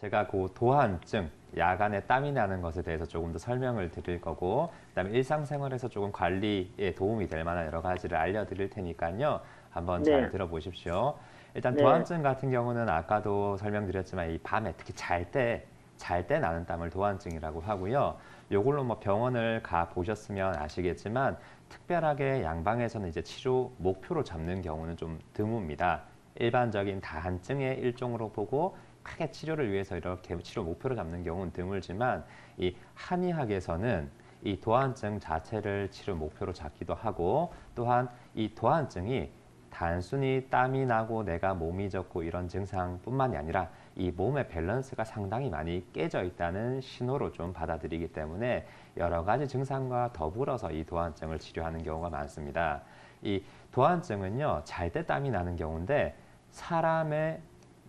제가 그 도한증, 야간에 땀이 나는 것에 대해서 조금 더 설명을 드릴 거고, 그다음에 일상생활에서 조금 관리에 도움이 될 만한 여러 가지를 알려드릴 테니까요. 한번 잘 네, 들어보십시오. 일단 네, 도한증 같은 경우는 아까도 설명드렸지만 이 밤에 특히 잘 때 나는 땀을 도한증이라고 하고요. 요걸로 뭐 병원을 가 보셨으면 아시겠지만 특별하게 양방에서는 이제 치료 목표로 잡는 경우는 좀 드뭅니다. 일반적인 다한증의 일종으로 보고 크게 치료를 위해서 이렇게 치료 목표로 잡는 경우는 드물지만 이 한의학에서는 이 도한증 자체를 치료 목표로 잡기도 하고 또한 이 도한증이 단순히 땀이 나고 내가 몸이 젖고 이런 증상뿐만이 아니라 이 몸의 밸런스가 상당히 많이 깨져 있다는 신호로 좀 받아들이기 때문에 여러 가지 증상과 더불어서 이 도한증을 치료하는 경우가 많습니다. 이 도한증은요, 잘 때 땀이 나는 경우인데 사람의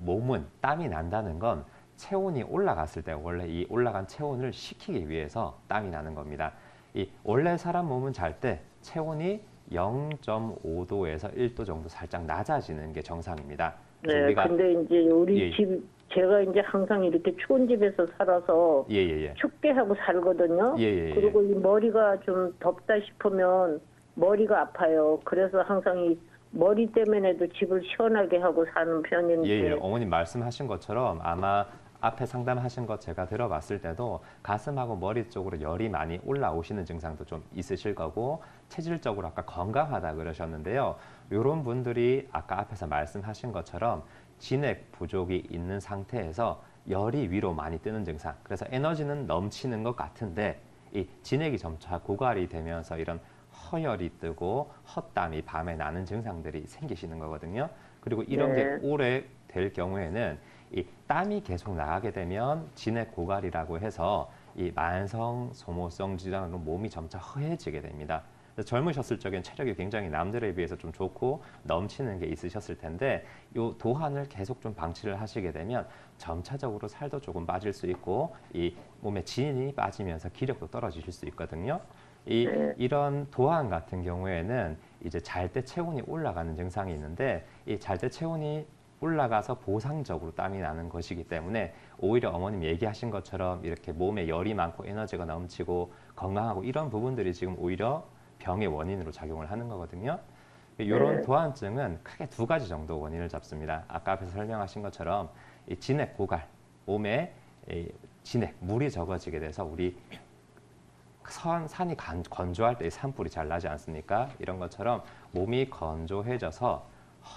몸은 땀이 난다는 건 체온이 올라갔을 때 원래 이 올라간 체온을 식히기 위해서 땀이 나는 겁니다. 이 원래 사람 몸은 잘 때 체온이 0.5도에서 1도 정도 살짝 낮아지는 게 정상입니다. 그래서 네. 우리가 근데 이제 우리 예, 집, 제가 이제 항상 이렇게 추운 집에서 살아서 예, 예, 예, 춥게 하고 살거든요. 예, 예, 예. 그리고 이 머리가 좀 덥다 싶으면 머리가 아파요. 그래서 항상 이 머리 때문에도 집을 시원하게 하고 사는 예, 예. 편인데, 어머님 말씀하신 것처럼 아마 앞에 상담하신 것 제가 들어봤을 때도 가슴하고 머리 쪽으로 열이 많이 올라오시는 증상도 좀 있으실 거고 체질적으로 아까 건강하다 그러셨는데요. 이런 분들이 아까 앞에서 말씀하신 것처럼 진액 부족이 있는 상태에서 열이 위로 많이 뜨는 증상. 그래서 에너지는 넘치는 것 같은데 이 진액이 점차 고갈이 되면서 이런 허열이 뜨고 헛땀이 밤에 나는 증상들이 생기시는 거거든요. 그리고 이런 게 네, 오래 될 경우에는 이 땀이 계속 나가게 되면 진액 고갈이라고 해서 이 만성 소모성 질환으로 몸이 점차 허해지게 됩니다. 그래서 젊으셨을 적엔 체력이 굉장히 남들에 비해서 좀 좋고 넘치는 게 있으셨을 텐데 이 도한을 계속 좀 방치를 하시게 되면 점차적으로 살도 조금 빠질 수 있고 이 몸에 진이 빠지면서 기력도 떨어지실 수 있거든요. 네, 이런 도안 같은 경우에는 이제 잘 때 체온이 올라가는 증상이 있는데 이 잘 때 체온이 올라가서 보상적으로 땀이 나는 것이기 때문에 오히려 어머님 얘기하신 것처럼 이렇게 몸에 열이 많고 에너지가 넘치고 건강하고 이런 부분들이 지금 오히려 병의 원인으로 작용을 하는 거거든요. 이런 네, 도안증은 크게 두 가지 정도 원인을 잡습니다. 아까 앞에서 설명하신 것처럼 이 진액 고갈, 몸에 이 진액, 물이 적어지게 돼서 우리 산이 건조할 때 산불이 잘 나지 않습니까? 이런 것처럼 몸이 건조해져서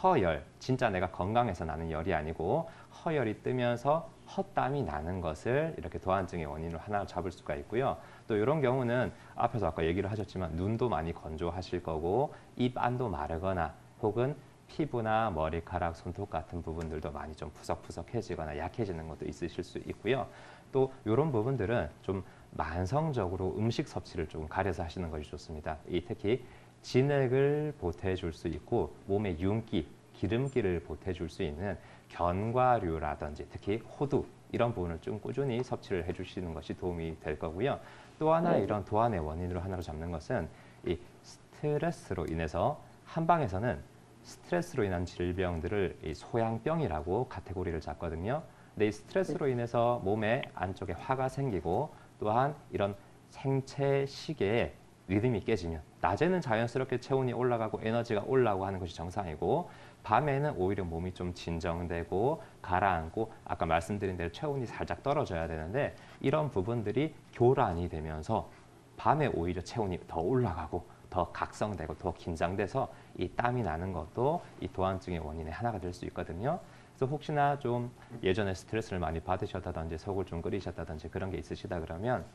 허열, 진짜 내가 건강해서 나는 열이 아니고 허열이 뜨면서 헛땀이 나는 것을 이렇게 도안증의 원인으로 하나 잡을 수가 있고요. 또 이런 경우는 앞에서 아까 얘기를 하셨지만 눈도 많이 건조하실 거고 입 안도 마르거나 혹은 피부나 머리카락, 손톱 같은 부분들도 많이 좀 푸석푸석해지거나 약해지는 것도 있으실 수 있고요. 또 이런 부분들은 좀 만성적으로 음식 섭취를 조금 가려서 하시는 것이 좋습니다. 특히 진액을 보태줄 수 있고 몸에 윤기, 기름기를 보태줄 수 있는 견과류라든지 특히 호두 이런 부분을 좀 꾸준히 섭취를 해주시는 것이 도움이 될 거고요. 또 하나 네, 이런 도안의 원인으로 하나로 잡는 것은 이 스트레스로 인해서 한방에서는 스트레스로 인한 질병들을 이 소양병이라고 카테고리를 잡거든요. 근데 이 스트레스로 인해서 몸에 안쪽에 화가 생기고 또한 이런 생체 시계에 리듬이 깨지면 낮에는 자연스럽게 체온이 올라가고 에너지가 올라가고 하는 것이 정상이고 밤에는 오히려 몸이 좀 진정되고 가라앉고 아까 말씀드린 대로 체온이 살짝 떨어져야 되는데 이런 부분들이 교란이 되면서 밤에 오히려 체온이 더 올라가고 더 각성되고 더 긴장돼서 이 땀이 나는 것도 이 도안증의 원인의 하나가 될 수 있거든요. 그래서 혹시나 좀 예전에 스트레스를 많이 받으셨다든지 속을 좀 끓이셨다든지 그런 게 있으시다 그러면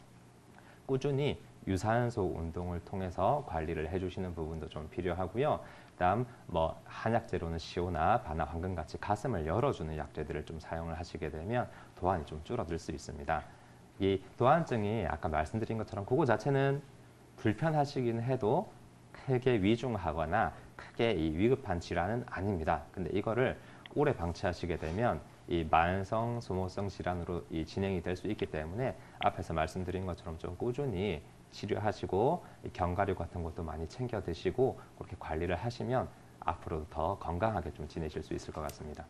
꾸준히 유산소 운동을 통해서 관리를 해주시는 부분도 좀 필요하고요. 그다음 뭐 한약재로는 시오나 바나 황금 같이 가슴을 열어주는 약재들을 좀 사용을 하시게 되면 도안이 좀 줄어들 수 있습니다. 이 도안증이 아까 말씀드린 것처럼 그거 자체는 불편하시긴 해도 크게 위중하거나 크게 이 위급한 질환은 아닙니다. 근데 이거를 오래 방치하시게 되면 이 만성 소모성 질환으로 이 진행이 될 수 있기 때문에 앞에서 말씀드린 것처럼 좀 꾸준히 치료하시고 이 견과류 같은 것도 많이 챙겨 드시고 그렇게 관리를 하시면 앞으로 더 건강하게 좀 지내실 수 있을 것 같습니다.